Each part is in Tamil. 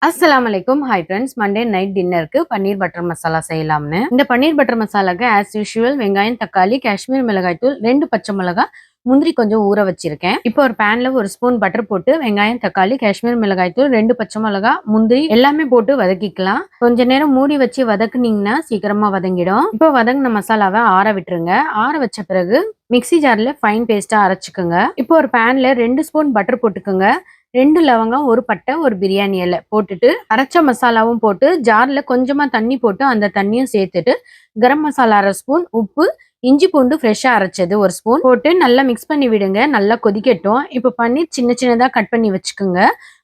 அஸ்ஸலாமலைக்கும். Hi friends. மண்டே நைட் டின்னருக்கு பன்னீர் பட்டர் மசாலா செய்யலாம்னு. இந்த பன்னீர் பட்டர் மசாலாக்கு ஆஸ் யூஷுவல் வெங்காயம், தக்காளி, காஷ்மீர் மிளகாய் தூள், 2 பச்சை மிளகாய், முந்திரி கொஞ்சம் ஊற வச்சிருக்கேன். இப்போ ஒரு பேன்ல ஒரு ஸ்பூன் பட்டர் போட்டு வெங்காயம், தக்காளி, காஷ்மீர் மிளகாய் தூள், 2 பச்சை மிளகாய், முந்திரி எல்லாமே போட்டு வதக்கிக்கலாம். கொஞ்ச நேரம் மூடி வச்சு வதக்குனீங்கன்னா சீக்கிரமா வதங்கிடும். இப்போ வதங்கின மசாலாவை ஆற விட்டுருங்க. ஆற வச்ச பிறகு மிக்ஸி ஜார்ல ஃபைன் பேஸ்டா அரைச்சுக்குங்க. இப்போ ஒரு பேன்ல 2 ஸ்பூன் பட்டர் போட்டுக்குங்க. 2 லவங்கம், 1 பட்டை, 1 பிரியாணி இலை போட்டுட்டு அரைச்ச மசாலாவும் போட்டு ஜார்ல கொஞ்சமா தண்ணி போட்டு அந்த தண்ணியும் சேர்த்துட்டு கரம் மசாலா 1/2 ஸ்பூன், உப்பு, இஞ்சி பூண்டு ஃப்ரெஷ்ஷா அரைச்சது 1 ஸ்பூன் போட்டு நல்லா மிக்ஸ் பண்ணி விடுங்க. நல்லா கொதிக்கட்டும். இப்போ பன்னீர் சின்ன சின்னதா கட் பண்ணி வச்சுக்கோங்க.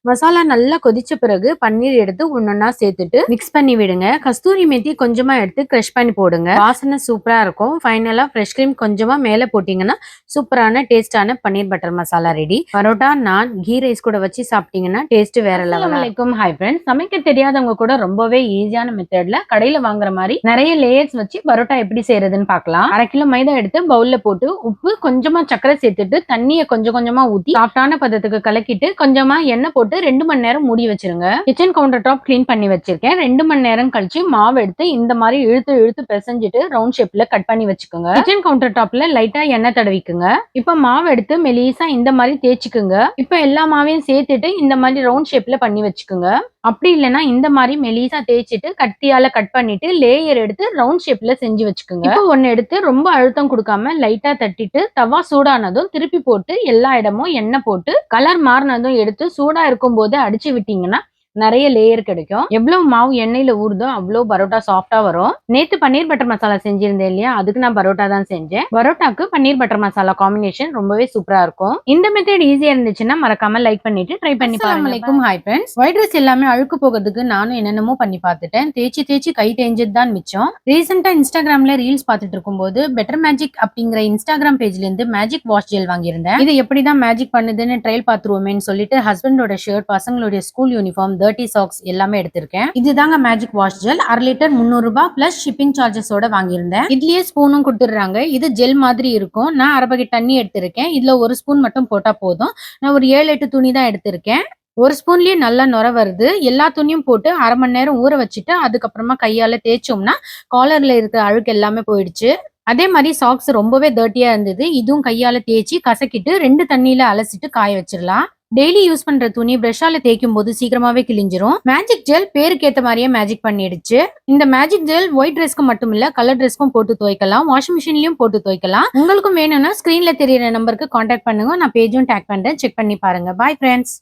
மசாலா நல்லா கொதிச்ச பிறகு பன்னீர் எடுத்து ஒன்னொன்னா சேர்த்துட்டு மிக்ஸ் பண்ணி விடுங்க. கஸ்தூரி மேத்தி கொஞ்சமா எடுத்து கிரஷ் பண்ணி போடுங்க. வாசனை சூப்பரா இருக்கும். ஃபைனலா ஃப்ரெஷ் கிரீம் கொஞ்சமா மேல போட்டீங்கன்னா சூப்பரான டேஸ்டான பன்னீர் பட்டர் மசாலா ரெடி. பரோட்டா, நான், கீ ரைஸ் கூட வச்சு சாப்பிட்டீங்கன்னா டேஸ்ட் வேற லெவல் இருக்கும். Hi friends. சமைக்க தெரியாதவங்க கூட ரொம்பவே ஈஸியான மெத்தட்ல கடையில வாங்குற மாதிரி நிறைய லேயர்ஸ் வச்சு பரோட்டா எப்படி செய்யறதுன்னு பார்க்கலாம். 1/2 கிலோ மைதா எடுத்து பவுல்ல போட்டு உப்பு கொஞ்சமா சக்கரை சேர்த்துட்டு தண்ணியை கொஞ்சம் கொஞ்சமா ஊத்தி சாஃப்டான பதத்துக்கு கலக்கிட்டு கொஞ்சமா எண்ணெய் போட்டு 2 மணி நேரம் மூடி வச்சிருங்க. கிச்சன் கவுண்டர் டாப் கிளீன் பண்ணி வச்சிருக்கேன். 2 மணி நேரம் கழிச்சு மாவு எடுத்து இந்த மாதிரி இழுத்து இழுத்து பிசைஞ்சிட்டு ரவுண்ட் ஷேப்ல கட் பண்ணி வச்சுக்கோங்க. கிச்சன் கவுண்டர் டாப்ல லைட்டா எண்ணெய் தடவிக்குங்க. இப்ப மாவு எடுத்து மெலிசா இந்த மாதிரி தேய்ச்சிக்குங்க. இப்ப எல்லா மாவையும் சேர்த்துட்டு இந்த மாதிரி ரவுண்ட் ஷேப்ல பண்ணி வச்சுக்கோங்க. அப்படி இல்லைன்னா இந்த மாதிரி மெலிசா தேய்ச்சிட்டு கத்தியால கட் பண்ணிட்டு லேயர் எடுத்து ரவுண்ட் ஷேப்ல செஞ்சு வச்சுக்கோங்க. இப்போ ஒன்னு எடுத்து ரொம்ப அழுத்தம் கொடுக்காம லைட்டா தட்டிட்டு தவா சூடானதும் திருப்பி போட்டு எல்லா இடமும் எண்ணெய் போட்டு கலர் மாறினதும் எடுத்து சூடா இருக்கும் போது அடிச்சு விட்டீங்கன்னா நிறைய லேயர் கிடைக்கும். எவ்வளவு மாவு எண்ணெயில ஊறுதோ அவ்வளவு பரோட்டா சாஃப்டா வரும். நேத்து பன்னீர் பட்டர் மசாலா செஞ்சிருந்தேன் இல்லையா, அதுக்கு நான் பரோட்டா தான் செஞ்சேன். பரோட்டாக்கு பன்னீர் பட்டர் மசாலா காம்பினேஷன் ரொம்பவே சூப்பரா இருக்கும். இந்த மெத்தட் ஈஸியா இருந்துச்சுன்னா மறக்காம லைக் பண்ணிட்டு ட்ரை பண்ணி பாருங்க. Hi friends. ஒயிட் ரைஸ் எல்லாமே அழுக்கு போகிறதுக்கு நானும் என்னென்னமோ பண்ணி பார்த்துட்டேன். தேய்ச்சி தேய்ச்சி கை தேஞ்சது தான் மிச்சம். ரீசெண்டா இன்ஸ்டாகிராம்ல ரீல்ஸ் பார்த்துட்டு இருக்கும்போது பெட்டர் மேஜிக் அப்படிங்கிற இன்ஸ்டாகிராம் பேஜ்ல இருந்து மேஜிக் வாஷ் ஜெல் வாங்கியிருந்தேன். இது எப்படிதான் மேஜிக் பண்ணுதுன்னு ட்ரையல் பார்த்துருவோமேன்னு சொல்லிட்டு ஹஸ்பண்டோட ஷர்ட், பசங்களுடைய ஸ்கூல் யூனிஃபார்ம், 30 சாக்ஸ் எல்லாமே எடுத்திருக்கேன். இதுதாங்க மேஜிக் வாஷ் ஜெல். 1/2 லிட்டர் 300 ரூபாய் பிளஸ் ஷிப்பிங் சார்ஜஸோட வாங்கியிருந்தேன். இதுலயே ஸ்பூனும் கொடுத்துடுறாங்க. இது ஜெல் மாதிரி இருக்கும். நான் 1/2 பக்கெட் தண்ணி எடுத்திருக்கேன். இதுல 1 ஸ்பூன் மட்டும் போட்டா போதும். நான் ஒரு 7-8 துணி தான் எடுத்திருக்கேன். 1 ஸ்பூன்லயே நல்லா நுர வருது. எல்லா துணியும் போட்டு 1/2 மணி நேரம் ஊற வச்சுட்டு அதுக்கப்புறமா கையால தேய்ச்சோம்னா காலர்ல இருக்கிற அழுக்கு எல்லாமே போயிடுச்சு. அதே மாதிரி சாக்ஸ் ரொம்பவே டர்ட்டியா இருந்தது. இதுவும் கையால தேய்ச்சி கசக்கிட்டு 2 தண்ணியில அலசிட்டு காய வச்சிடலாம். டெய்லி யூஸ் பண்ற துணி பிரஷால தேய்க்கும் போது சீக்கிரமாவே கிழிஞ்சிரும். மேஜிக் ஜெல் பேருக்கு ஏத்த மாதிரியே மேஜிக் பண்ணிடுச்சு. இந்த மேஜிக் ஜெல் ஒயிட் ட்ரெஸ்க்கு மட்டும் இல்ல கலர் ட்ரெஸ்க்கும் போட்டு துவைக்கலாம். வாஷிங் மிஷின்லயும் போட்டு துவைக்கலாம். உங்களுக்கும் வேணும்னா ஸ்கிரீன்ல தெரியற நம்பருக்கு கான்டாக்ட் பண்ணுங்க. நான் பேஜும் டேக் பண்றேன். செக் பண்ணி பாருங்க. Bye friends.